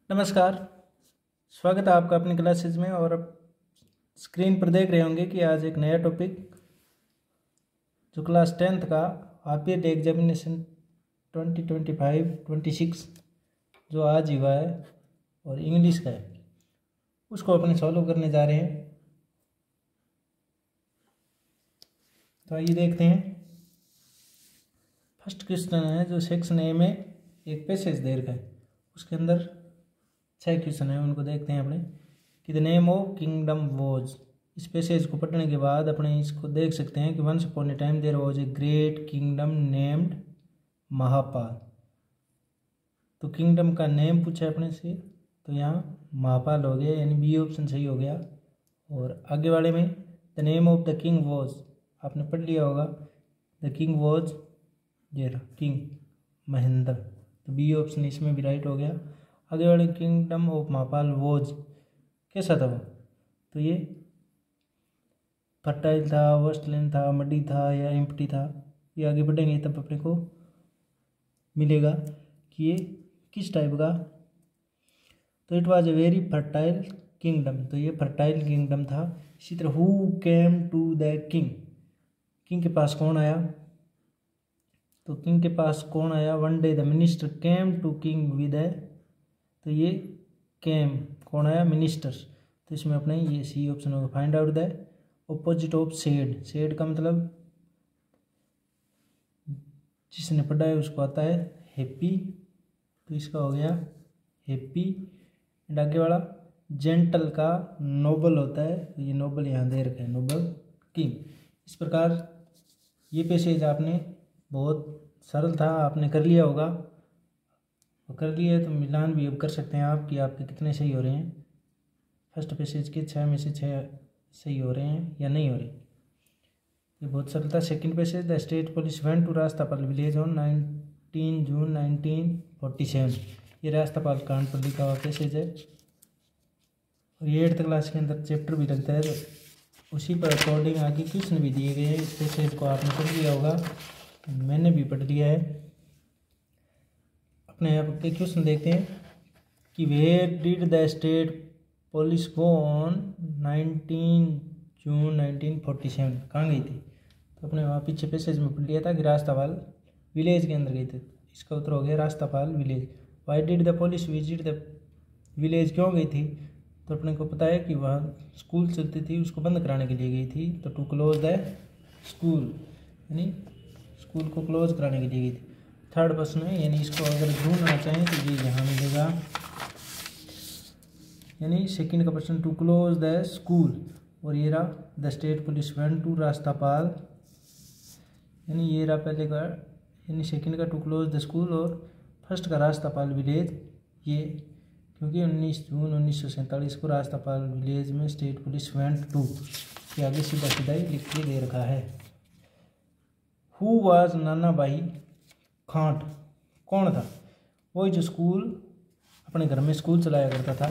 नमस्कार। स्वागत है आपका अपनी क्लासेज में। और अब स्क्रीन पर देख रहे होंगे कि आज एक नया टॉपिक जो क्लास 10th का हाफ एग्जामिनेशन 2025-26 जो आज ही हुआ है और इंग्लिश का है, उसको अपने सॉल्व करने जा रहे हैं। तो आइए देखते हैं। फर्स्ट क्वेश्चन है जो सेक्शन ए में एक पैसेज दे रखा है, उसके अंदर 6 क्वेश्चन है, उनको देखते हैं अपने कि the name of kingdom was. इस पैसेज को पढ़ने के बाद अपने इसको देख सकते हैं कि once upon a time there was a great kingdom named Mahapal. तो किंगडम का नेम पूछा है अपने से, तो यहाँ महापाल हो गया, यानी बी ऑप्शन सही हो गया। और आगे वाले में the name of the king was, आपने पढ़ लिया होगा, द किंग वॉज ये किंग महेंद्र, तो बी ऑप्शन इसमें भी राइट हो गया। आगे वाले किंगडम ऑफ महापाल वॉज कैसा था वो, तो ये फर्टाइल था, वेस्टलैंड था, मडी था या एम्प्टी था। ये आगे बढ़ेंगे तब अपने को मिलेगा कि ये किस टाइप का। तो it was a very fertile kingdom, तो ये फर्टाइल किंगडम था। इसी तरह who came to the king, king के पास कौन आया, तो किंग के पास कौन आया, one day the minister came to king with a, तो ये केम कौन आया, मिनिस्टर। तो इसमें अपने ये सी ऑप्शन होगा। Find out the opposite of said, said का मतलब जिसने पढ़ा है उसको आता है हैप्पी, तो इसका हो गया हैप्पी। एंड आगे वाला जेंटल का नोबल होता है, तो ये नोबल यहाँ दे रखा है, नोबल किंग। इस प्रकार ये पैसेज आपने बहुत सरल था, आपने कर लिया होगा, और कर लिए तो मिलान भी अब कर सकते हैं आप कि आपके कितने सही हो रहे हैं। फर्स्ट पैसेज के 6 में से 6 सही हो रहे हैं या नहीं हो रहे, ये बहुत सरल था। Second passage the state police went to Rastapal village on 19 June 1947, ये रास्तापाल कांड पर लिखा हुआ पैसेज है। और ये 8th क्लास के अंदर चैप्टर भी लगता है, तो उसी पर अकॉर्डिंग आगे क्वेश्चन भी दिए गए हैं। इस पैसेज को आपने पढ़ लिया होगा, मैंने भी पढ़ लिया है। अपने यहाँ के क्वेश्चन देखते हैं कि where did the state police go on 19 June 1947, कहाँ गई थी, तो अपने वहाँ पीछे पैसेज में पढ़ लिया था कि रास्तापाल विलेज के अंदर गई थी। इसका उत्तर हो गया Rastapal village. Why did the police visit the village, क्यों गई थी, तो अपने को पता है कि वहाँ स्कूल चलती थी, उसको बंद कराने के लिए गई थी। तो टू क्लोज द स्कूल, यानी स्कूल को क्लोज कराने के लिए गई थी। थर्ड प्रश्न है, यानी इसको अगर ढूंढना चाहें तो ये यहाँ मिलेगा, यानी सेकंड का प्रश्न टू क्लोज द स्कूल, और ये रहा the state police went to Rastapal, यानी ये रहा पहले का, यानी सेकंड का टू क्लोज द स्कूल, और फर्स्ट का रास्तापाल विलेज। ये क्योंकि 19 जून 1947 को रास्तापाल विलेज में स्टेट पुलिस वेंट टू, ये आगे सीधा सीधा ही लिख के दे रखा है। हु वाज नाना भाई खांट, कौन था, वही जो स्कूल अपने घर में स्कूल चलाया करता था।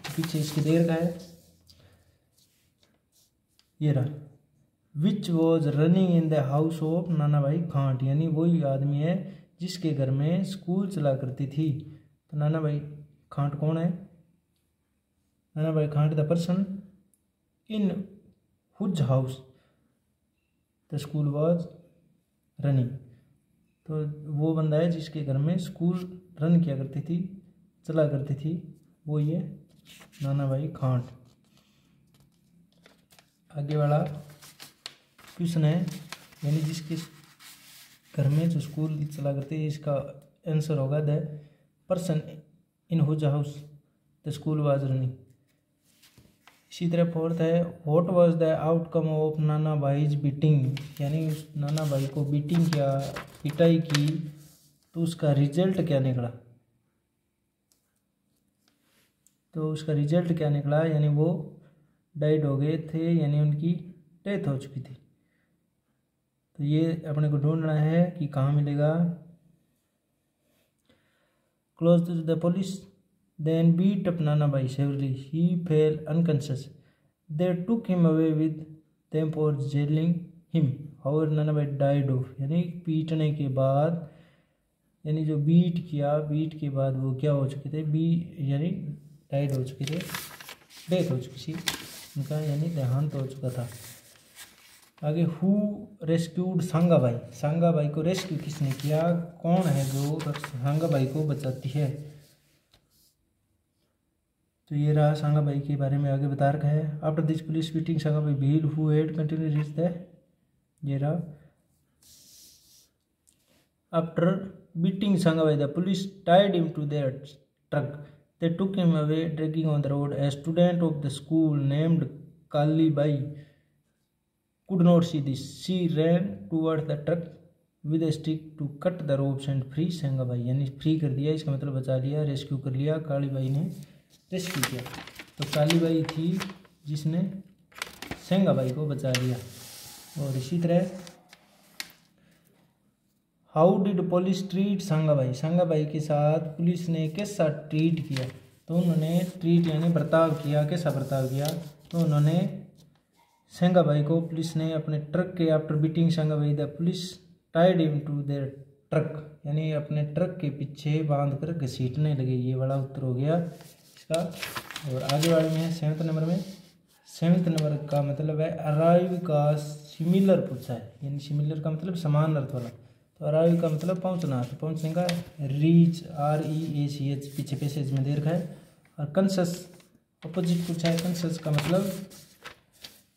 पीछे इसके दे रखा है, ये रहा which was running in the house of नाना भाई खांट, यानी वही आदमी है जिसके घर में स्कूल चला करती थी। तो नाना भाई खांट कौन है, Nanabhai Khant the person in whose house the school was running, तो वो बंदा है जिसके घर में स्कूल रन किया करती थी, चला करती थी, वो ये नाना भाई खांट। आगे वाला क्वेश्चन है, यानी जिसके घर में जो स्कूल चला करती है, इसका आंसर होगा the person in whose house the school was running. इसी तरह फोर्थ है what was the outcome of Nana भाईज बीटिंग, यानी उस नाना भाई को बीटिंग किया, पिटाई की, तो उसका रिजल्ट क्या निकला, तो उसका रिजल्ट क्या निकला, यानी वो डाइड हो गए थे, यानी उनकी डेथ हो चुकी थी। तो ये अपने को ढूंढना है कि कहाँ मिलेगा। Close to the police then beat up Nana Bhai severely. He fell unconscious. They took him away with them for jailing him. However, Nana Bhai died of, यानी पीटने के बाद यानी जो बीट किया, बीट के बाद वो क्या हो चुके थे, बी यानी डाइड हो चुके थे, डेथ हो चुकी थी उनका, यानी देहांत हो चुका था। आगे हु रेस्क्यूड सांगाबाई, सांगाबाई को रेस्क्यू किसने किया, कौन है जो सांगाबाई को बचाती है। तो ये रहा सांगाबाई के बारे में आगे बता रखा है। After this police beating Sangabai Bhil who had continue reach the, ये रहा after beating Sangabai the police tied him to their truck, they took him away dragging on the road. A student of the school named Kalibai could not see this. She ran towards the truck with a stick to cut the ropes and free सांगाबाई, यानी free कर दिया, इसका मतलब बचा लिया, rescue कर लिया, कालीबाई ने रेस्क्यू किया। तो कालीबाई थी जिसने सांगाबाई को बचा लिया। और इसी तरह हाउ डिड पुलिस ट्रीट सांगाबाई, सांगाबाई के साथ पुलिस ने कैसा ट्रीट किया। तो उन्होंने ट्रीट यानी बर्ताव किया, कैसा बर्ताव किया, तो उन्होंने सांगाबाई को पुलिस ने अपने ट्रक के, after beating Sangabai the police tied him to their truck, यानी अपने ट्रक के पीछे बांध कर घसीटने लगे। ये वाला उत्तर हो गया इसका। और आगे वाले में है 7वें नंबर में, 7वें नंबर का मतलब है अराइव का सिमिलर पूछा है, यानी सिमिलर का मतलब समान अर्थ वाला। तो अराइव का मतलब पहुंचना, तो पहुंचने का रीच, REACH पीछे पैसेज में दे रखा है। और कंसस अपोजिट पूछा है, कंसस का मतलब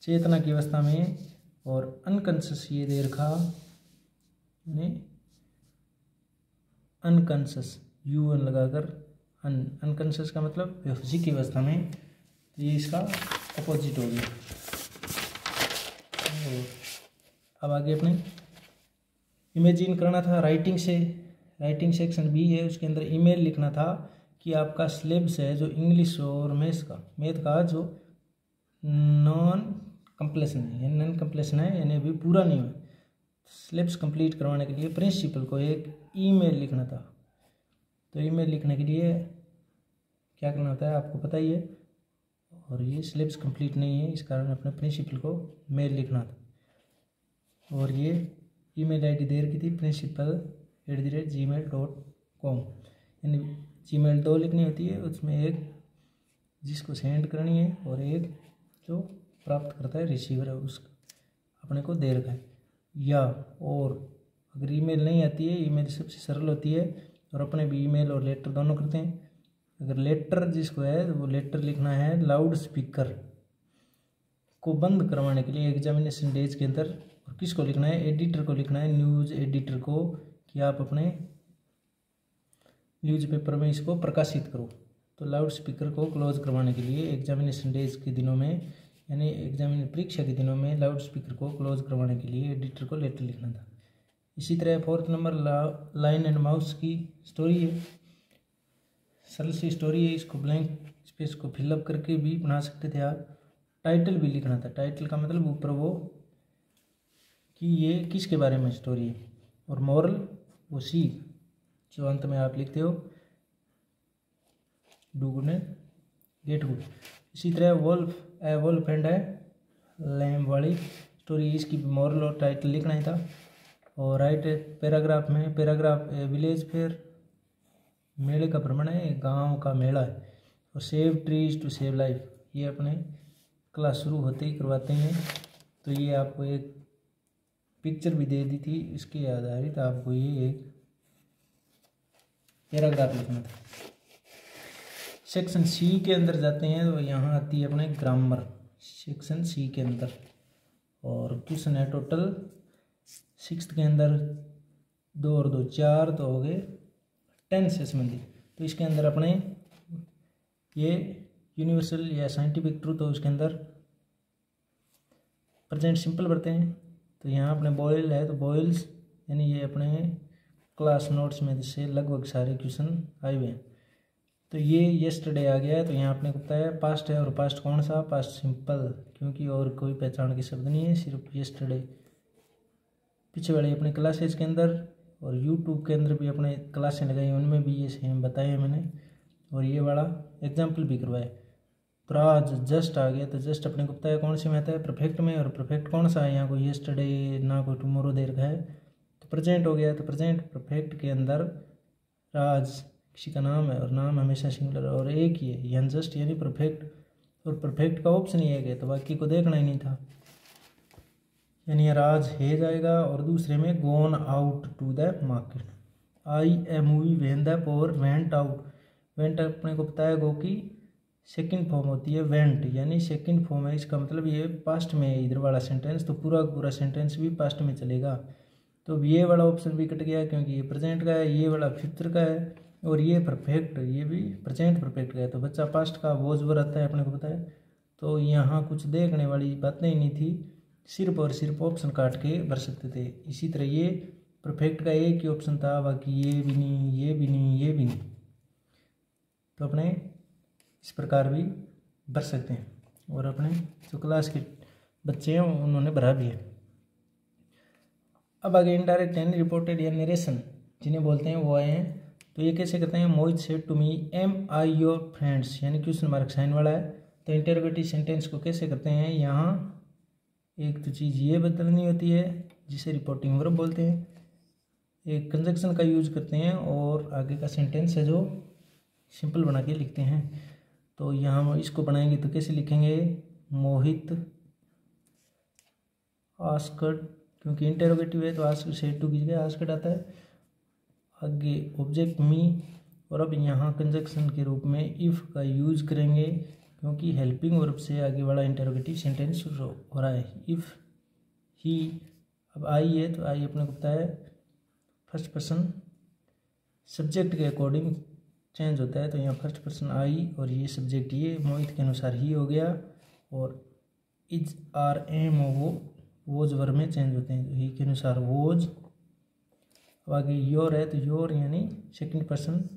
चेतना की अवस्था में, और अनकंसस ये दे रखा यानी अनकंसस, UN लगाकर अनकंसस का मतलब बेहोशी की अवस्था में। तो ये इसका अपोजिट हो गया। अब आगे अपने इमेजिन करना था राइटिंग से, राइटिंग सेक्शन बी है, उसके अंदर ईमेल लिखना था कि आपका सिलेबस है जो इंग्लिश और मैथ का जो नॉन कंप्लीशन है, यानी नॉन कंप्लीशन है, यानी अभी पूरा नहीं हुआ, सिलेबस कंप्लीट करवाने के लिए प्रिंसिपल को एक ईमेल लिखना था। तो ईमेल लिखने के लिए क्या करना होता है आपको पता ही है, और ये सिलेबस कंप्लीट नहीं है, इस कारण अपने प्रिंसिपल को मेल लिखना था। और ये ईमेल आईडी दे रखी थी principal@gmail.com, यानी Gmail 2 लिखनी होती है, उसमें एक जिसको सेंड करनी है और एक जो प्राप्त करता है रिसीवर है, उसका अपने को दे रखा है। या और अगर ईमेल नहीं आती है, ईमेल सबसे सरल होती है, और अपने भी ईमेल और लेटर दोनों करते हैं। अगर लेटर जिसको है वो लेटर लिखना है लाउड स्पीकर को बंद करवाने के लिए एग्जामिनेशन डेज के अंदर, और किसको लिखना है, एडिटर को लिखना है, न्यूज़ एडिटर को, कि आप अपने न्यूज़पेपर में इसको प्रकाशित करो। तो लाउड स्पीकर को क्लोज करवाने के लिए एग्जामिनेशन डेज के दिनों में, यानी परीक्षा के दिनों में लाउड स्पीकर को क्लोज करवाने के लिए एडिटर को लेटर लिखना था। इसी तरह 4th number line and mouse की स्टोरी है, सरल सी स्टोरी है, इसको ब्लैंक स्पेस को फिलअप करके भी बना सकते थे आप। टाइटल भी लिखना था, टाइटल का मतलब ऊपर वो कि ये किसके बारे में स्टोरी है, और मॉरल वो सीख जो अंत में आप लिखते हो, do good and get good. इसी तरह वोल्फ एंड लैम वाली स्टोरी, इसकी मॉरल और टाइटल लिखना ही था। और राइट पैराग्राफ में, पैराग्राफ विलेज फेयर, मेले का भ्रमण है, गांव का मेला है। और save trees to save life, ये अपने क्लास शुरू होते ही करवाते हैं। तो ये आपको एक पिक्चर भी दे दी थी, इसके आधारित आपको ये एक पैराग्राफ लिखना था। सेक्शन सी के अंदर जाते हैं तो यहाँ आती है अपने ग्रामर, सेक्शन सी के अंदर, और क्वेश्चन है टोटल 6th के अंदर 2 और 2 4, तो हो गए 10 से संबंधित। तो इसके अंदर अपने ये यूनिवर्सल या साइंटिफिक ट्रूथ हो, उसके अंदर प्रेजेंट सिंपल बढ़ते हैं। तो यहाँ अपने बॉयल है, तो बॉयल्स यानी ये अपने क्लास नोट्स में से लगभग सारे क्वेश्चन आए हुए हैं। तो ये येस्टरडे आ गया है, तो यहाँ आपने को पता है पास्ट है, और पास्ट कौन सा, पास्ट सिंपल, क्योंकि और कोई पहचान के शब्द नहीं है, सिर्फ येस्टरडे। पीछे वाले अपने क्लासेज के अंदर और यूट्यूब के अंदर भी अपने क्लासें लगाई, उनमें भी ये सेम बताए हैं मैंने, और ये वाला एग्जाम्पल भी करवाए। तो आज जस्ट आ गया, तो जस्ट अपने को पता है कौन सी में आता है, परफेक्ट में, और परफेक्ट कौन सा है, यहाँ कोई येस्टरडे ना कोई टुमारो दे रखा है, तो प्रेजेंट हो गया। तो प्रेजेंट परफेक्ट के अंदर राज किसी का नाम है और नाम हमेशा सिंगुलर और एक ही है, यानी जस्ट यानी परफेक्ट, और परफेक्ट का ऑप्शन ही है तो बाकी को देखना ही नहीं था, यानी राज है जाएगा। और दूसरे में gone out to the market, I a movie when the poor went out, went अपने को पता है गो की सेकंड फॉर्म होती है वेंट, यानी सेकंड फॉर्म है, इसका मतलब ये पास्ट में है इधर वाला सेंटेंस, तो पूरा पूरा सेंटेंस भी पास्ट में चलेगा। तो ये वाला ऑप्शन भी कट गया क्योंकि ये प्रेजेंट का है, ये वाला फ्यूचर का है, और ये परफेक्ट, ये भी प्रेजेंट परफेक्ट का है, तो बच्चा पास्ट का वॉज वर आता है अपने को पता है। तो यहाँ कुछ देखने वाली बातें ही नहीं थी, सिर्फ और सिर्फ ऑप्शन काट के भर सकते थे। इसी तरह ये परफेक्ट का एक ही ऑप्शन था, बाकी ये भी नहीं, ये भी नहीं, ये भी नहीं, तो अपने इस प्रकार भी भर सकते हैं, और अपने जो क्लास के बच्चे हैं उन्होंने भरा भी है। अब आगे इनडायरेक्ट एंड रिपोर्टेड या नरेशन जिन्हें बोलते हैं वो आए हैं। तो ये कैसे करते हैं, Mohit said to me am I your friends, यानी क्वेश्चन मार्क साइन वाला है। तो इंटरोगेटिव सेंटेंस को कैसे करते हैं, यहाँ एक तो चीज़ ये बदलनी होती है जिसे रिपोर्टिंग वर्ब बोलते हैं, एक कंजक्शन का यूज करते हैं, और आगे का सेंटेंस है जो सिंपल बना के लिखते हैं। तो यहाँ हम इसको बनाएंगे तो कैसे लिखेंगे, मोहित आस्क्ड, क्योंकि इंटरोगेटिव है तो आस्क्ड सेड टू की जगह आस्क्ड आता है, आगे ऑब्जेक्ट मी, और अब यहाँ कंजक्शन के रूप में इफ़ का यूज करेंगे क्योंकि हेल्पिंग वर्ब से आगे वाला इंटरोगेटिव सेंटेंस हो रहा है। इफ़ ही, अब आई है तो आई अपने को पता है फर्स्ट पर्सन सब्जेक्ट के अकॉर्डिंग चेंज होता है, तो यहाँ फर्स्ट पर्सन आई और ये सब्जेक्ट ये मोहित के अनुसार ही हो गया, और इज आर एम वो वोज वर्ब में चेंज होते हैं, तो ही के अनुसार वोज। अब आगे योर है तो योर यानी सेकंड पर्सन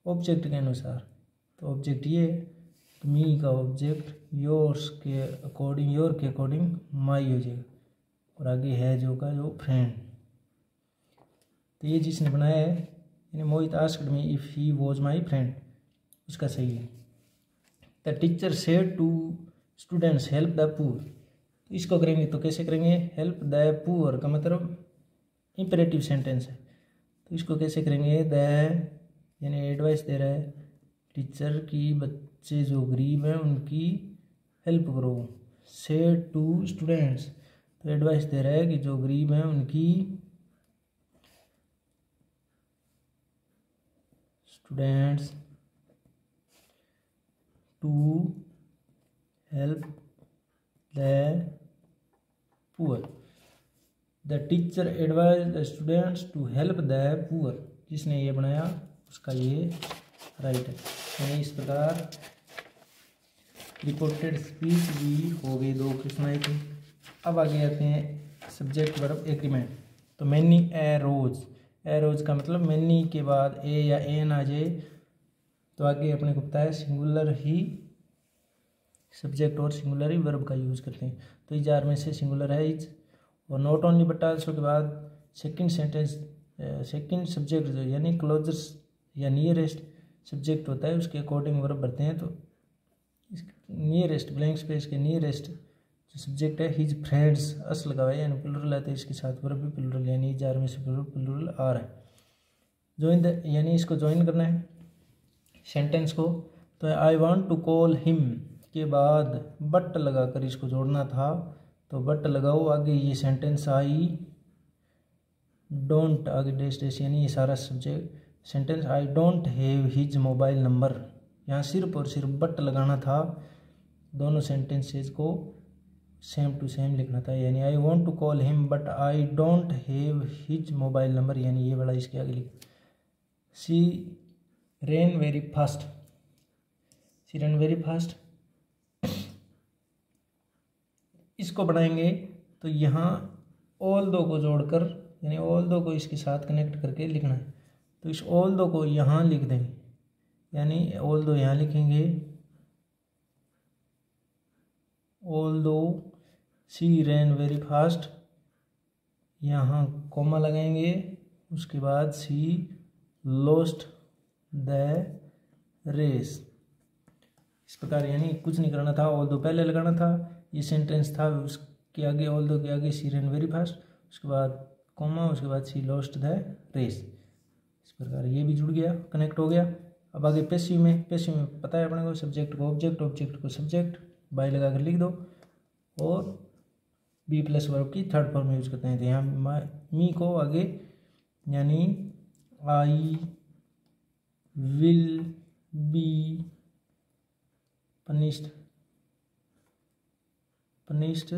ऑब्जेक्ट के अनुसार, तो ऑब्जेक्ट ये, तो मी का ऑब्जेक्ट योर्स के अकॉर्डिंग, योर के अकॉर्डिंग माई हो जाएगा, और आगे है जो का जो फ्रेंड। तो ये जिसने बनाया है यानी Mohit asked me if he was my friend, उसका सही है। The teacher said to students help the poor, तो इसको करेंगे तो कैसे करेंगे, हेल्प द पुअर का मतलब इंपेरेटिव सेंटेंस है, तो इसको कैसे करेंगे, द यानी एडवाइस दे रहा है टीचर की बच्चे जो गरीब हैं उनकी हेल्प करो, सेड टू स्टूडेंट्स, तो एडवाइस दे रहा है कि जो गरीब हैं उनकी students to help the poor, the teacher advise the students to help the poor, जिसने ये बनाया उसका ये राइट है। यानी इस प्रकार रिपोर्टेड स्पीच भी हो गई, दो क्वेश्चन आए थे। अब आगे आते हैं सब्जेक्ट वर्ब एग्रीमेंट। तो मैनी ए रोज, ए रोज का मतलब मैनी के बाद ए या एन आ जाए तो आगे अपने को पता है सिंगुलर ही सब्जेक्ट और सिंगुलर ही वर्ब का यूज़ करते हैं। तो इस जार में से सिंगुलर है इज, और नॉट ओनली बट आल्सो के बाद सेकंड सेंटेंस सेकंड सब्जेक्ट जो यानी क्लोजर्स या नियरेस्ट सब्जेक्ट होता है उसके अकॉर्डिंग वर्ब भरते हैं। तो नियरेस्ट ब्लैंक स्पेस के नियरेस्ट जो सब्जेक्ट है हिज फ्रेंड्स अस लगा हुआ है यानी प्लूरल है, तो इसके साथ वर्ब भी प्लूरल यानी जार में से प्लूरल आ रहा है। ज्वाइन द यानी इसको ज्वाइन करना है सेंटेंस को। तो I want to call him के बाद बट लगाकर इसको जोड़ना था, तो बट लगाओ आगे ये सेंटेंस आई डोंट आगे डैश डैश यानी ये सारा subject sentence I don't have his mobile number, यहाँ सिर्फ और सिर्फ बट लगाना था, दोनों सेंटेंसेस को सेम टू सेम लिखना था। यानी I want to call him but I don't have his mobile number, यानी ये वाला इसके आगे लिख। See rain very fast, see rain very fast, इसको बनाएंगे तो यहाँ ऑल दो को जोड़कर यानी ऑल दो को इसके साथ कनेक्ट करके लिखना है। तो इस ऑल दो को यहाँ लिख देंगे, यानी ऑल दो यहाँ लिखेंगे, ऑल दो सी रेन वेरी फास्ट, यहाँ कॉमा लगाएंगे, उसके बाद सी लॉस्ट द रेस। इस प्रकार यानी कुछ नहीं करना था, ऑल दो पहले लगाना था, ये सेंटेंस था उसके आगे ऑल दो के आगे सी रेन वेरी फास्ट, उसके बाद कॉमा, उसके बाद सी लॉस्ट द रेस। इस प्रकार ये भी जुड़ गया, कनेक्ट हो गया। अब आगे पैसिव में पता है अपने को सब्जेक्ट को ऑब्जेक्ट, ऑब्जेक्ट को सब्जेक्ट, बाय लगा कर लिख दो और बी प्लस वर्ब की थर्ड फॉर्म यूज करते हैं। तो यहाँ मी को आगे यानी I will be punished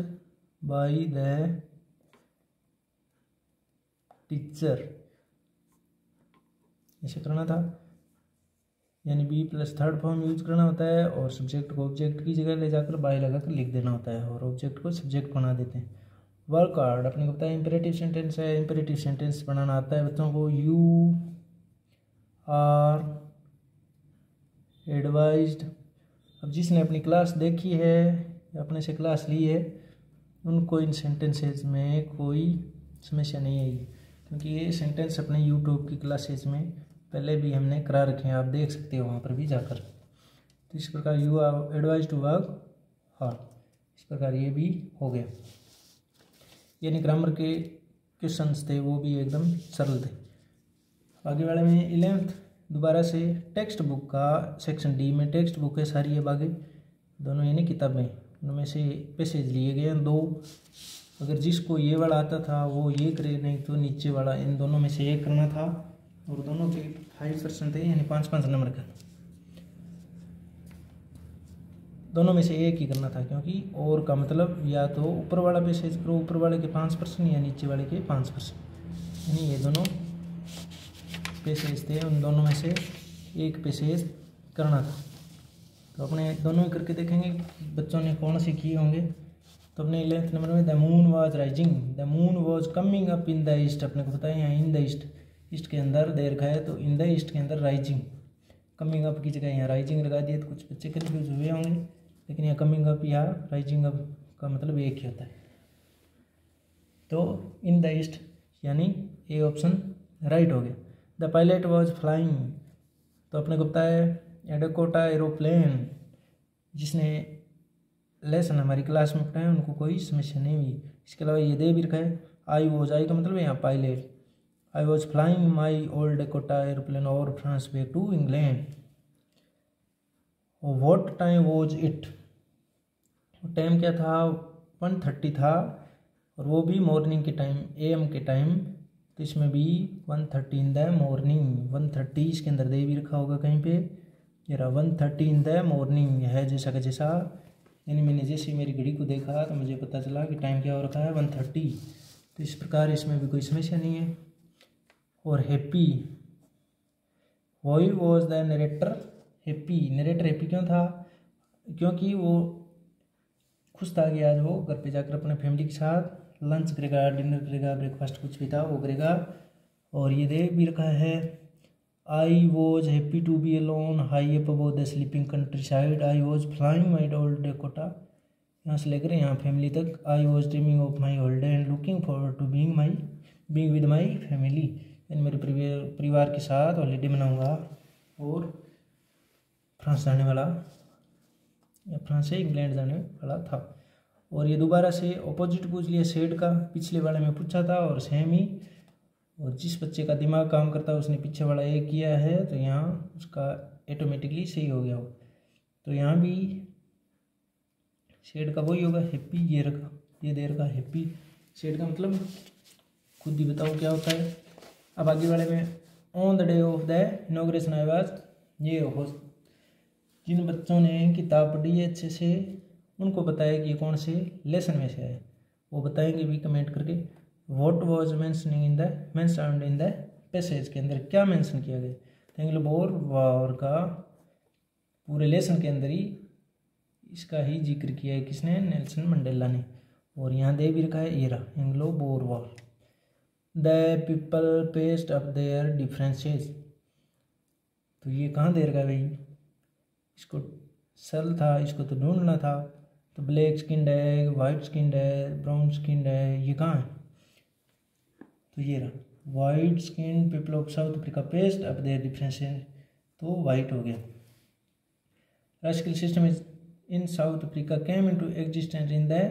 by the teacher ऐसे करना था, यानी be plus third form use करना होता है और सब्जेक्ट को ऑब्जेक्ट की जगह ले जाकर बाय लगाकर लिख देना होता है और ऑब्जेक्ट को सब्जेक्ट बना देते हैं। वर्क हार्ड अपने को पता है इंपेरेटिव सेंटेंस है, इंपेरेटिव सेंटेंस बनाना आता है बच्चों को। You are advised. अब जिसने अपनी क्लास देखी है या अपने से क्लास ली है उनको इन सेंटेंसेस में कोई समस्या नहीं आई, क्योंकि ये सेंटेंस अपने यूट्यूब की क्लासेस में पहले भी हमने करा रखे हैं, आप देख सकते हो वहाँ पर भी जाकर। तो इस प्रकार you are advise to work hard, इस प्रकार ये भी हो गया। यानी ग्रामर के क्वेश्चंस थे वो भी एकदम सरल थे। आगे वाले में 11th दोबारा से टेक्स्ट बुक का सेक्शन डी में टेक्स्ट बुक है सारी, अब आगे दोनों यानी किताबें, उनमें से पैसेज लिए गए हैं 2। अगर जिसको ये वाला आता था वो ये करे, नहीं तो नीचे वाला, इन दोनों में से एक करना था और दोनों के 5% थे यानी 5-5 नंबर का, दोनों में से एक ही करना था। क्योंकि और का मतलब या तो ऊपर वाला पैसेज करो ऊपर वाले के 5% या नीचे वाले के 5%, यानी ये दोनों पैसेज थे, उन दोनों में से एक पैसेज करना था। तो अपने दोनों ही करके देखेंगे बच्चों ने कौन से किए होंगे। तो अपने 11th नंबर में the moon was rising, the moon was coming up in the east, अपने को पता है यहाँ इन द ईस्ट, ईस्ट के अंदर दे रखा है तो इन द ईस्ट के अंदर राइजिंग, कमिंग अप की जगह यहाँ राइजिंग लगा दिए तो कुछ बच्चे कन्फ्यूज हुए होंगे, लेकिन यहाँ कमिंग अप या राइजिंग अप का मतलब एक ही होता है। तो इन द ईस्ट यानी ए ऑप्शन राइट हो गया। द पायलट वॉज फ्लाइंग, तो अपने को पता है एडोकोटा एरोप्लेन, जिसने लेसन हमारी क्लास में पढ़ा है उनको कोई समस्या नहीं हुई। इसके अलावा ये दे भी रखा है आई वॉज, आई का मतलब है यहाँ pilot, I was flying my old Dakota aeroplane over France back to England. What time was it, time क्या था 1:30 था और वो भी मॉर्निंग के टाइम, AM के टाइम, तो इसमें भी 1:30 इन द मॉर्निंग, 1:30 इसके अंदर दे भी रखा होगा कहीं पे, ये रहा 1:30 इन द मॉर्निंग है जैसा का जैसा, यानी मैंने जैसे मेरी घड़ी को देखा तो मुझे पता चला कि टाइम क्या हो रखा है 1:30। तो इस प्रकार इसमें भी कोई समस्या नहीं है। और happy, why was the narrator happy, narrator happy क्यों था, क्योंकि वो खुश था कि आज वो घर पे जाकर अपने फैमिली के साथ लंच करेगा, डिनर करेगा, ब्रेकफास्ट कुछ भी था वो करेगा। और ये दे भी रखा है I was happy to be alone high up above the sleeping countryside, I was flying my old Dakota, यहाँ से लेकर यहाँ फैमिली तक, I was dreaming of my holiday and looking forward to being with my family, यानी मेरे परिवार के साथ हॉलीडे मनाऊंगा और फ्रांस जाने वाला, या फ्रांस से इंग्लैंड जाने वाला था। और ये दोबारा से ऑपोजिट पूछ लिया सेड का, पिछले वाले में पूछा था और सेम ही, और जिस बच्चे का दिमाग काम करता है उसने पीछे वाला ए किया है तो यहाँ उसका ऑटोमेटिकली सही हो गया हो। तो यहाँ भी शेड का वही होगा हैप्पी, ये रखा, ये दे रखा हैप्पी, शेड का मतलब खुद ही बताओ क्या होता है। अब आगे वाले में on the day of the inauguration I was, ये हो जिन बच्चों ने किताब पढ़ी है अच्छे से उनको पता है कि ये कौन से लेसन में से है, वो बताएंगे भी कमेंट करके। What was mentioning in the mentioned in the passage, के अंदर क्या मेंशन किया गया, तो एंग्लोबोर वार का पूरे लेसन के अंदर ही इसका ही जिक्र किया है किसने, नेल्सन मंडेला ने। और यहाँ दे भी रखा है era Anglo Boer war. The people paste up their differences, तो ये कहाँ दे रखा है भाई, इसको सरल था, इसको तो ढूंढना था। तो ब्लैक स्किन्ड है, वाइट स्किन्ड है, ब्राउन स्किन्ड है, ये कहाँ है, तो ये रहा white skin people of South Africa पेस्ट अप देयर डिफरेंसेस, तो वाइट हो गया। राजकीय system in South Africa came into existence in the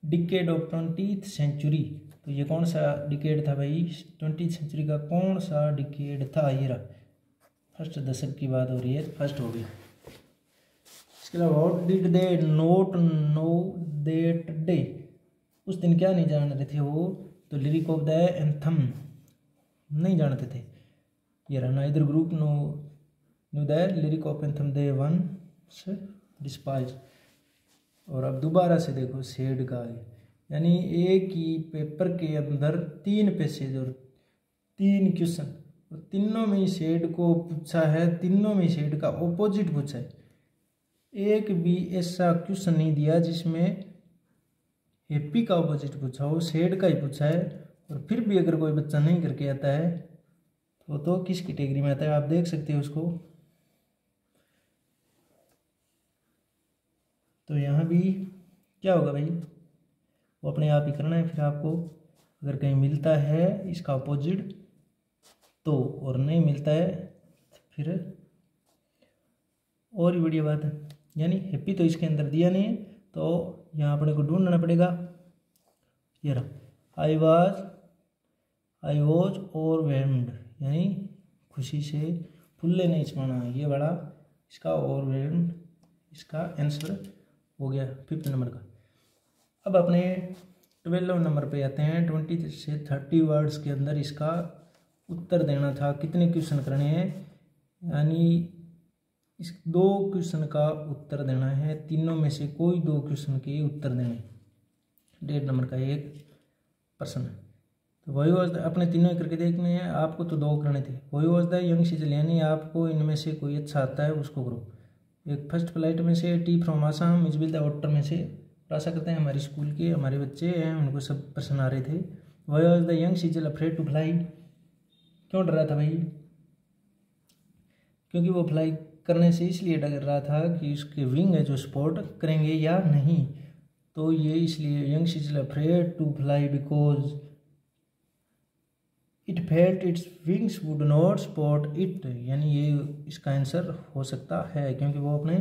decade of 20th century, तो ये कौन सा डिकेड था भाई, 20वीं सेंचुरी का कौन सा डिकेड था, ये रहा, फर्स्ट दशक की बात हो रही है, फर्स्ट हो गया। इसके अलावा what did they note know that day, उस दिन क्या नहीं जान रहे थे वो, तो लिरिक ऑफ द एंथम नहीं जानते थे, ये रहा, neither group no new the lyric of anthem they once despise. और अब दोबारा से देखो शेड का, यानी एक ही पेपर के अंदर 3 पैसेज और 3 क्वेश्चन, और तीनों में शेड को पूछा है, तीनों में शेड का ऑपोजिट पूछा है। एक भी ऐसा क्वेश्चन नहीं दिया जिसमें हैप्पी का ऑपोजिट पूछा हो, शेड का ही पूछा है। और फिर भी अगर कोई बच्चा नहीं करके आता है तो किस कैटेगरी में आता है, आप देख सकते हो उसको। तो यहाँ भी क्या होगा भाई, वो अपने आप ही करना है। फिर आपको अगर कहीं मिलता है इसका अपोजिट तो, और नहीं मिलता है तो फिर और भी बढ़िया बात है। यानी हैप्पी तो इसके अंदर दिया नहीं है, तो यहाँ अपने को ढूंढना पड़ेगा। ये रहा, आई वॉज ओवरवेल्म्ड, यानी खुशी से फुल्ले नहीं समाना, ये बड़ा इसका ओवरवेल्म्ड, इसका आंसर हो गया 5th नंबर का। अब अपने 12 नंबर पे आते हैं। 20 से 30 वर्ड्स के अंदर इसका उत्तर देना था। कितने क्वेश्चन करने हैं, यानी इस 2 क्वेश्चन का उत्तर देना है, तीनों में से कोई 2 क्वेश्चन के उत्तर देने। 1.5 नंबर का एक प्रश्न है। तो वही वॉज अपने तीनों ही करके देखने हैं, आपको तो 2 करने थे। वही वॉज द यंग सीजल, यानी आपको इनमें से कोई अच्छा आता है उसको करो। एक फर्स्ट फ्लाइट में से, टी फ्रॉम आसाम, इज विल द ऑटर में से। आशा करते हैं हमारे स्कूल के हमारे बच्चे हैं उनको सब प्रश्न आ रहे थे। वही was the young seagull afraid to fly, क्यों डर रहा था भाई, क्योंकि वो फ्लाई करने से इसलिए डर रहा था कि उसके विंग है जो सपोर्ट करेंगे या नहीं। तो ये इसलिए young seagull afraid to fly because it felt its wings would not support it, यानी ये इसका आंसर हो सकता है, क्योंकि वो अपने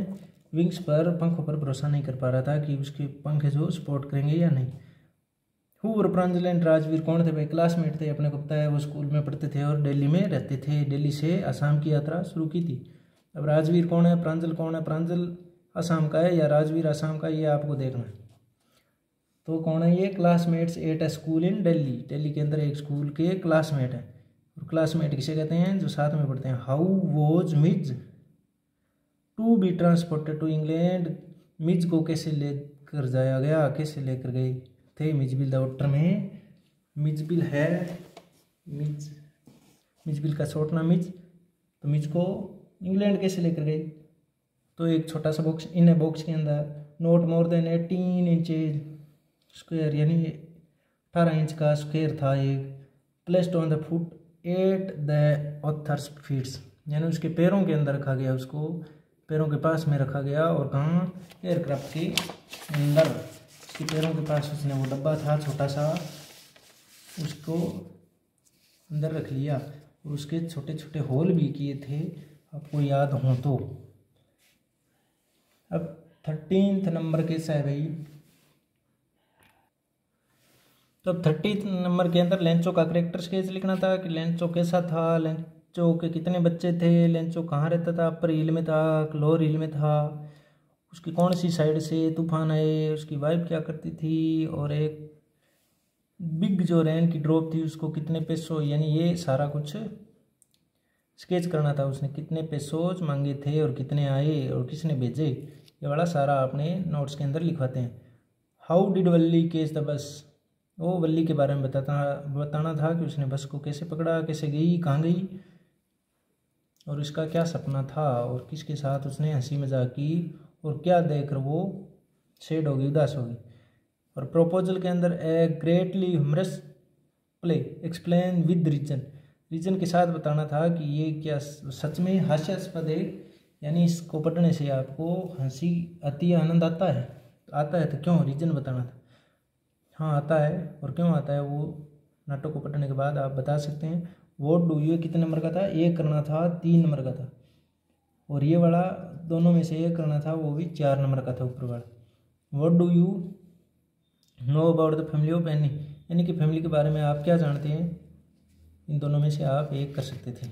विंग्स पर, पंखों पर भरोसा नहीं कर पा रहा था कि उसके पंख जो सपोर्ट करेंगे या नहीं। Who were Pranjal and Rajveer, कौन थे भाई, क्लासमेट थे, अपने को पता है वो स्कूल में पढ़ते थे और दिल्ली में रहते थे। दिल्ली से आसाम की यात्रा शुरू की थी। अब राजवीर कौन है, प्रांजल कौन है, प्रांजल आसाम का है या राजवीर आसाम का, ये आपको देखना है। तो कौन है ये, classmates at a school in Delhi, Delhi के अंदर एक स्कूल के क्लासमेट हैं। और क्लासमेट किसे कहते हैं, जो साथ में पढ़ते हैं। How was Mij to be transported to England, Mij को कैसे लेकर जाया गया, कैसे लेकर गए थे मिजबिल द ऑटर में। मिजबिल है, मिजबिल का शॉर्ट नाम मिज, तो मिज को इंग्लैंड कैसे लेकर गई, तो एक छोटा सा बॉक्स, इन ए बॉक्स के अंदर, not more than 18 inches square, यानी 18 इंच का स्क्वायर था एक, placed on the foot at the author's feets, यानी उसके पैरों के अंदर रखा गया, उसको पैरों के पास में रखा गया। और कहाँ, एयरक्राफ्ट के अंदर उसके पैरों के पास उसने वो डब्बा था छोटा सा, उसको अंदर रख लिया और उसके छोटे छोटे होल भी किए थे, आपको याद हो तो। अब 13th नंबर कैसा है भाई, तो अब 30th नंबर के अंदर लेंचो का करेक्टर स्केच लिखना था कि लेंचो कैसा था, लेंचो के कितने बच्चे थे, लेंचो कहाँ रहता था, अपर हिल में था, लोअर हिल में था, उसकी कौन सी साइड से तूफान आए, उसकी वाइफ क्या करती थी, और एक बिग जो रेन की ड्रॉप थी उसको कितने पैसों, यानी ये सारा कुछ स्केच करना था। उसने कितने पैसों मांगे थे और कितने आए और किसने भेजे, ये वाला सारा अपने नोट्स के अंदर लिखवाते हैं। हाउ डिड वल्ली केच द बस, वो वल्ली के बारे में बताना था कि उसने बस को कैसे पकड़ा, कैसे गई, कहाँ गई, और उसका क्या सपना था, और किसके साथ उसने हंसी मजाक की, और क्या देखकर वो सैड होगी, उदास होगी। और प्रपोजल के अंदर a greatly humorous play explain with reason, reason के साथ बताना था कि ये क्या सच में हास्यास्पद है, यानी इसको पढ़ने से आपको हंसी आती है, आनंद आता है, तो क्यों, रीजन बताना था। हाँ आता है, और क्यों आता है वो नाटक को पढ़ने के बाद आप बता सकते हैं। वॉट डू यू कितने नंबर का था, एक करना था, 3 नंबर का था, और ये वाला दोनों में से एक करना था, वो भी 4 नंबर का था ऊपर वाला। What do you know about the family of any, यानी कि फैमिली के बारे में आप क्या जानते हैं, इन दोनों में से आप एक कर सकते थे।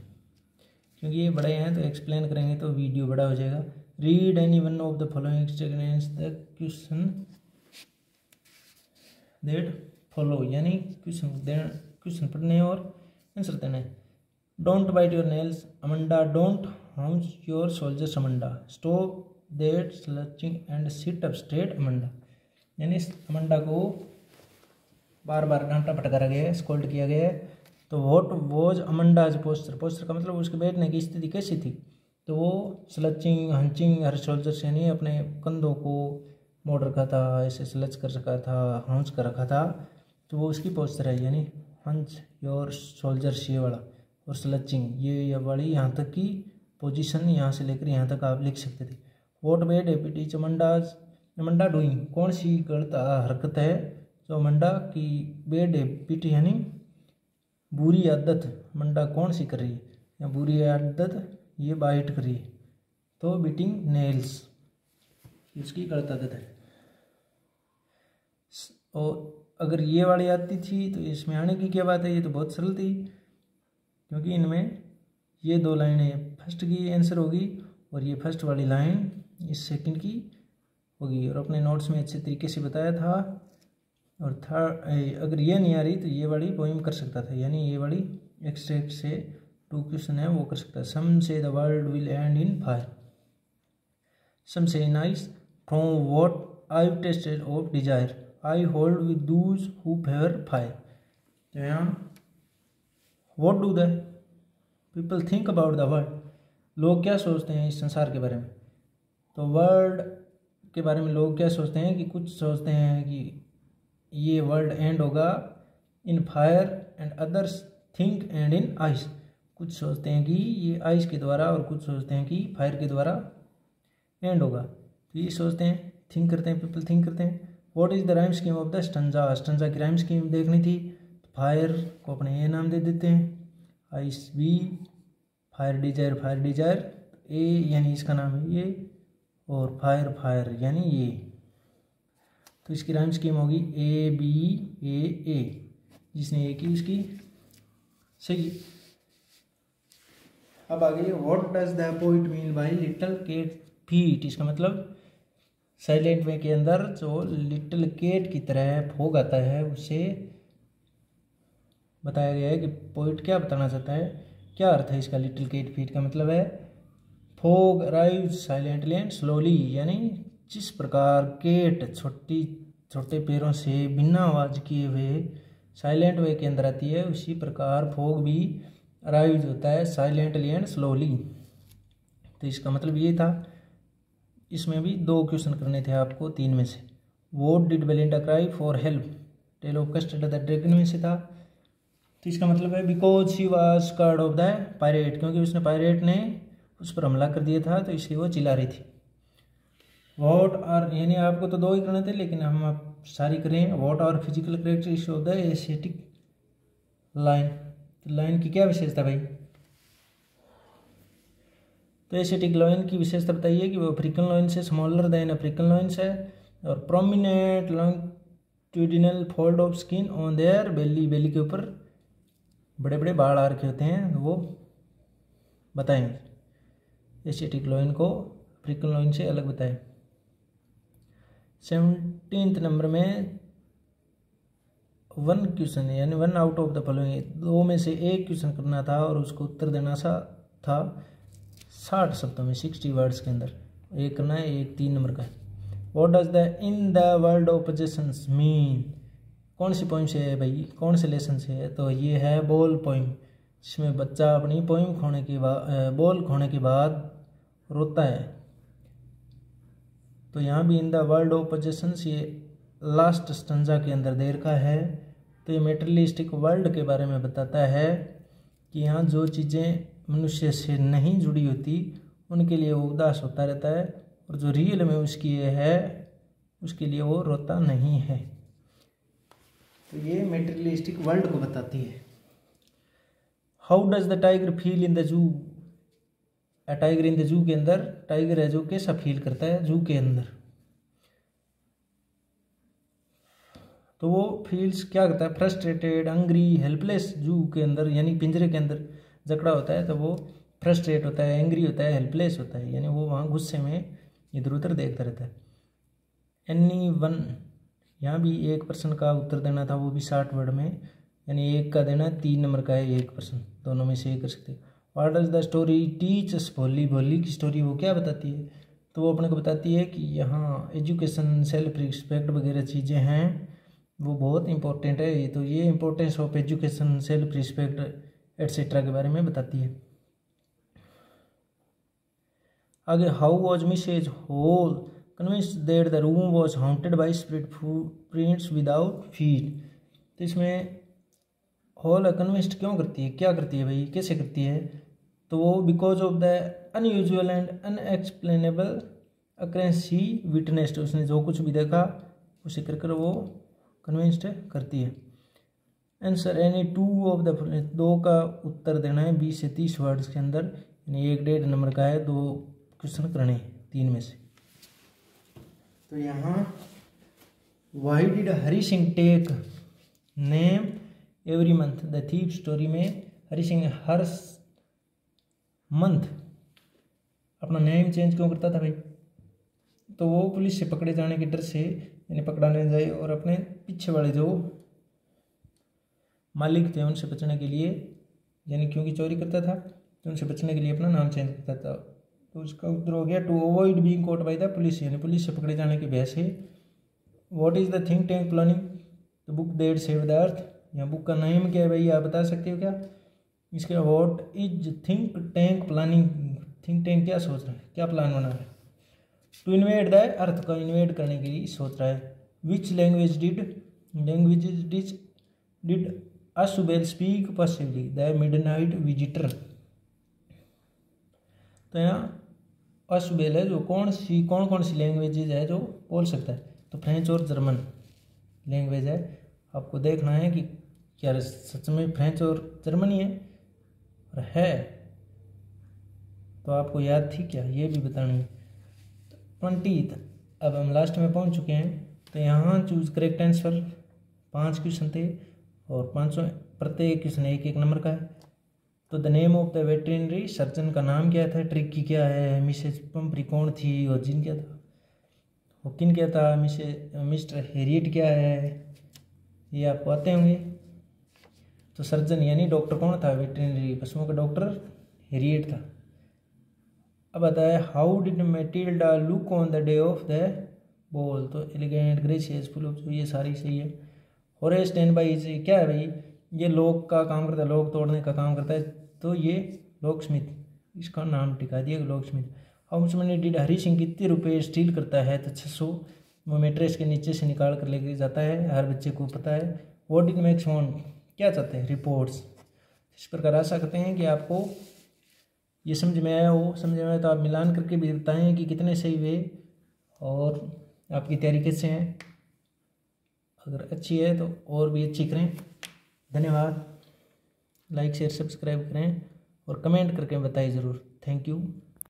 क्योंकि ये बड़े हैं तो एक्सप्लेन करेंगे तो वीडियो बड़ा हो जाएगा। Read any one of the following the question that follow, यानी क्वेश्चन पढ़ने और आंसर देना। Don't bite your nails Amanda, don't harm your shoulders Amanda, stop that slouching and sit up straight Amanda. यानी अमंडा को बार बार डांटा फटकारा गया है, स्कोल्ड किया गया है। तो व्हाट वॉज अमंडाज पोस्चर, पोस्चर का मतलब उसके बैठने की स्थिति कैसी थी, तो वो स्लचिंग हंचिंग हर सोल्जर्स यानी अपने कंधों को मोड़ रखा था, ऐसे स्लच कर रखा था, हंच कर रखा था, तो वो उसकी पोस्चर है। यानी हंच योर सोल्जर्स ये वाला, और स्लचिंग ये वाली यहाँ तक की पोजीशन, यहाँ से लेकर यहाँ तक आप लिख सकते थे। What bad habit Amanda's, Amanda doing, कौन सी गलत हरकत है जो अमंडा की बैड हैबिट यानी बुरी आदत अमंडा कौन सी कर रही है, या बुरी आदत ये बाइट कर रही है, तो बीटिंग नेल्स इसकी गलत आदत है। और अगर ये वाली आती थी तो इसमें आने की क्या बात है, ये तो बहुत सरल थी, क्योंकि इनमें ये दो लाइनें फर्स्ट की आंसर होगी और ये फर्स्ट वाली लाइन इस सेकंड की होगी। और अपने नोट्स में अच्छे तरीके से बताया था। और थर्ड अगर ये नहीं आ रही तो ये वाली पोइम कर सकता था, यानी ये वाली एक्सट्रैक्ट से 2 क्वेश्चन है वो कर सकता है। Some say the world will end in fire, some say in ice from what I tasted of desire, I hold with those who favour fire. तो यहाँ what do the people think about the world, लोग क्या सोचते हैं इस संसार के बारे में। तो वर्ल्ड के बारे में लोग क्या सोचते हैं कि कुछ सोचते हैं कि ये वर्ल्ड एंड होगा in fire and others think and in ice, कुछ सोचते हैं कि ये आइस के द्वारा और कुछ सोचते हैं कि फायर के द्वारा एंड होगा। तो ये सोचते हैं, थिंक करते हैं, पीपल थिंक करते हैं। What is the rhyme scheme of the stanza, stanza की राइम स्कीम देखनी थी। फायर को अपने ए नाम दे देते हैं, आइस बी, फायर डिजायर ए यानी इसका नाम है ये, और फायर यानी ये। तो इसकी राइम स्कीम होगी ए बी ए, जिसने ए की उसकी सही। अब आगे what does the poet mean by little cat feet, इसका मतलब साइलेंट वे के अंदर जो लिटिल केट की तरह फोग आता है उससे बताया गया है कि पोइट क्या बताना चाहता है, क्या अर्थ है इसका। लिटिल केट फीट का मतलब है fog arrives silently and slowly, यानी जिस प्रकार केट छोटे पैरों से बिना आवाज़ किए हुए साइलेंट वे के अंदर आती है, उसी प्रकार फोग भी अराइव होता है साइलेंटली एंड स्लोली। तो इसका मतलब ये था। इसमें भी 2 क्वेश्चन करने थे आपको 3 में से। What did Belinda cry for help, tale of Custard the dragon में से था। तो इसका मतलब है because she was scared of the pirate, क्योंकि उसने पायरेट ने उस पर हमला कर दिया था तो इसलिए वो चिल्ला रही थी। व्हाट आर, यानी आपको तो 2 ही करने थे लेकिन हम आप सारी करें। What are physical characteristics of the Asiatic lion, तो लाइन की क्या विशेषता भाई। तो एशियाटिक लाइन की विशेषता बताइए कि वो अफ्रीकन लाइन से स्मॉलर देन अफ्रीकन लाइन्स है, और prominent longitudinal fold of skin on their belly, belly के ऊपर बड़े बड़े बाल आ रखे होते हैं, वो बताएंगे। एशियाटिक लाइन को अफ्रीकन लाइन से अलग बताएं। 17 नंबर में 1 क्वेश्चन यानी 1 आउट ऑफ द फॉलोइंग, 2 में से 1 क्वेश्चन करना था और उसको उत्तर देना सा था 60 शब्दों में, 60 वर्ड्स के अंदर। एक करना है, एक 3 नंबर का है। What does the in the world of possessions mean, कौन सी पोइम से है भाई, कौन से लेसन से है। तो ये है बॉल पोइम, जिसमें बच्चा अपनी पोइम खोने के बाद, बॉल खोने के बाद रोता है। तो यहाँ भी in the world of possessions ये लास्ट स्टंजा के अंदर दे रखा है। तो ये मेटेरियलिस्टिक वर्ल्ड के बारे में बताता है कि यहाँ जो चीज़ें मनुष्य से नहीं जुड़ी होती उनके लिए वो उदास होता रहता है, और जो रियल में उसकी ये है उसके लिए वो रोता नहीं है। तो ये मेटेरियलिस्टिक वर्ल्ड को बताती है। How does the tiger feel in the zoo, tiger in the zoo के अंदर टाइगर है जो कैसा फील करता है जू के अंदर। तो वो फील्स क्या करता है, फ्रस्ट्रेटेड, हंग्री, हेल्पलेस। जू के अंदर यानी पिंजरे के अंदर जकड़ा होता है तो वो फ्रस्ट्रेट होता है, एंग्री होता है, हेल्पलेस होता है, यानी वो वहाँ गुस्से में इधर उधर देखता रहता है। एनी वन, यहाँ भी एक पर्सन का उत्तर देना था, वो भी 60 वर्ड में, यानी एक का देना है, 3 नंबर का है एक पर्सन, दोनों में से एक कर सकते हैं। What does the story teach us, भोली, भोली की स्टोरी वो क्या बताती है, तो वो अपने को बताती है कि यहाँ एजुकेशन, सेल्फ रिस्पेक्ट वगैरह चीज़ें हैं, वो बहुत इंपॉर्टेंट है। तो ये importance of education, self respect etcetera के बारे में बताती है। आगे, how was Mrs Hall convinced that the room was haunted by spirit prints without feet. तो इसमें होल कन्विंस्ड क्यों करती है, क्या करती है भाई, कैसे करती है, तो वो because of the unusual and unexplainable occurrences he witnessed, उसने जो कुछ भी देखा उसे कर वो कन्विंस्ड करती है। आंसर एनी 2 ऑफ द, 2 का उत्तर देना है 20 से 30 वर्ड्स के अंदर, यानी 1.5 नंबर का है, 2 क्वेश्चन करने 3 में से। तो यहाँ why did Hari Singh take name every month, the thief story में हरी सिंह हर मंथ अपना नेम चेंज क्यों करता था भाई, तो वो पुलिस से पकड़े जाने के डर से, यानी पकड़ाने जाए, और अपने पीछे वाले जो मालिक थे उनसे बचने के लिए, यानी क्योंकि चोरी करता था तो उनसे बचने के लिए अपना नाम चेंज करता था। तो उसका उत्तर हो गया to avoid being caught by the police, यानी पुलिस से पकड़े जाने के भय से। What is the think tank planning the book that save the earth, यहाँ बुक का नाम क्या है भाई, आप बता सकते हो क्या इसके। What is think tank planning, think tank क्या सोच रहा है, क्या प्लान बना रहा है, टू इन्वेड द अर्थ का इन्वेड करने के लिए सोच रहा है। Which language did Ausable speak possibly, the midnight visitor. तो यहाँ असुबेल है जो कौन कौन सी लैंग्वेजेज है जो बोल सकता है, तो फ्रेंच और जर्मन लैंग्वेज है। आपको देखना है कि क्या सच में फ्रेंच और जर्मनी है, और है तो आपको याद थी क्या, ये भी बतानी है। 20, अब हम लास्ट में पहुंच चुके हैं। तो यहाँ चूज करेक्ट आंसर 5 क्वेश्चन थे, और 500 प्रत्येक क्वेश्चन 1-1 नंबर का है। तो the name of the veterinary surgeon का नाम क्या था, ट्रिकी क्या है, मिसेज पंपरी कौन थी, ऑजिन क्या था, हॉकिन क्या था, मिस्टर हेरियट क्या है, ये आपको आते होंगे। तो सर्जन यानी डॉक्टर कौन था, वेटरनरी पशुओं का डॉक्टर हेरियट था। अब आता है how did Matilda look on the day of the ball, तो एलिगेंट, ग्रेसियस, फुल ऑफ, ये सारी सही है। होरेस स्टैंडबाई क्या है भाई, ये लॉक का काम करता है, लॉक तोड़ने का काम करता है, तो ये लॉक स्मिथ, इसका नाम टिका दिया locksmith. How much money did Hari Singh, कितने रुपए स्टील करता है, तो 600, वो मेट्रेस के नीचे से निकाल कर लेके जाता है, हर बच्चे को पता है। व्हाट डिड मैक्स वांट, क्या चाहते हैं, रिपोर्ट्स। इस प्रकार आशा करते हैं कि आपको ये समझ में आया हो, समझ में आया तो आप मिलान करके भी बताएं कि कितने सही हुए और आपकी तैयारी कैसे है। अगर अच्छी है तो और भी अच्छी करें। धन्यवाद। लाइक शेयर सब्सक्राइब करें और कमेंट करके बताइए ज़रूर। Thank you.